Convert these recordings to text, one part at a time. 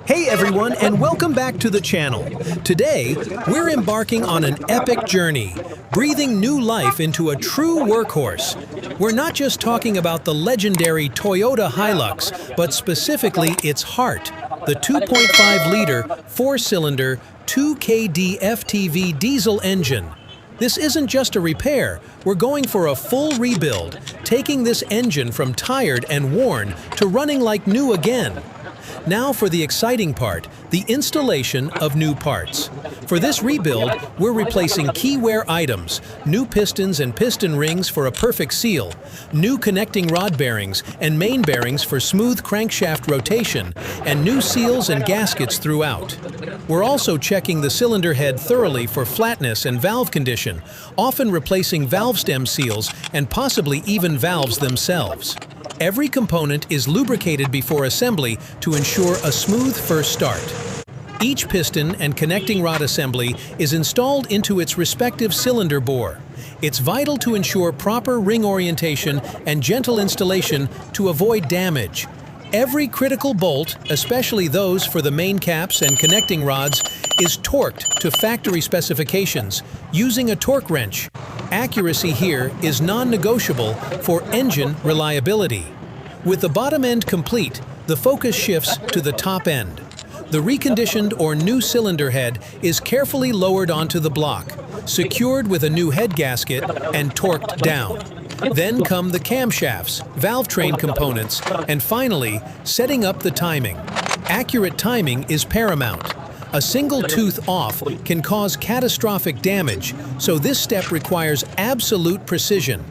Hey everyone, and welcome back to the channel. Today, we're embarking on an epic journey, breathing new life into a true workhorse. We're not just talking about the legendary Toyota Hilux, but specifically its heart, the 2.5-liter, 4-cylinder, 2KD FTV diesel engine. This isn't just a repair, we're going for a full rebuild, taking this engine from tired and worn to running like new again. Now for the exciting part, the installation of new parts. For this rebuild, we're replacing key wear items, new pistons and piston rings for a perfect seal, new connecting rod bearings and main bearings for smooth crankshaft rotation, and new seals and gaskets throughout. We're also checking the cylinder head thoroughly for flatness and valve condition, often replacing valve stem seals and possibly even valves themselves. Every component is lubricated before assembly to ensure a smooth first start. Each piston and connecting rod assembly is installed into its respective cylinder bore. It's vital to ensure proper ring orientation and gentle installation to avoid damage. Every critical bolt, especially those for the main caps and connecting rods, is torqued to factory specifications using a torque wrench. Accuracy here is non-negotiable for engine reliability. With the bottom end complete, the focus shifts to the top end. The reconditioned or new cylinder head is carefully lowered onto the block, secured with a new head gasket, and torqued down. Then come the camshafts, valve train components, and finally, setting up the timing. Accurate timing is paramount. A single tooth off can cause catastrophic damage, so this step requires absolute precision.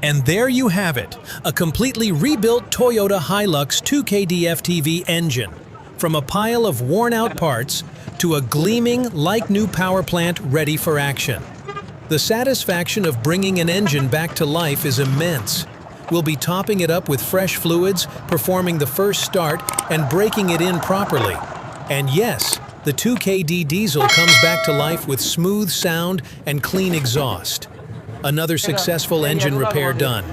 And there you have it, a completely rebuilt Toyota Hilux 2KD FTV engine. From a pile of worn-out parts to a gleaming, like-new power plant ready for action. The satisfaction of bringing an engine back to life is immense. We'll be topping it up with fresh fluids, performing the first start, and breaking it in properly. And yes, the 2KD diesel comes back to life with smooth sound and clean exhaust. Another successful engine repair done.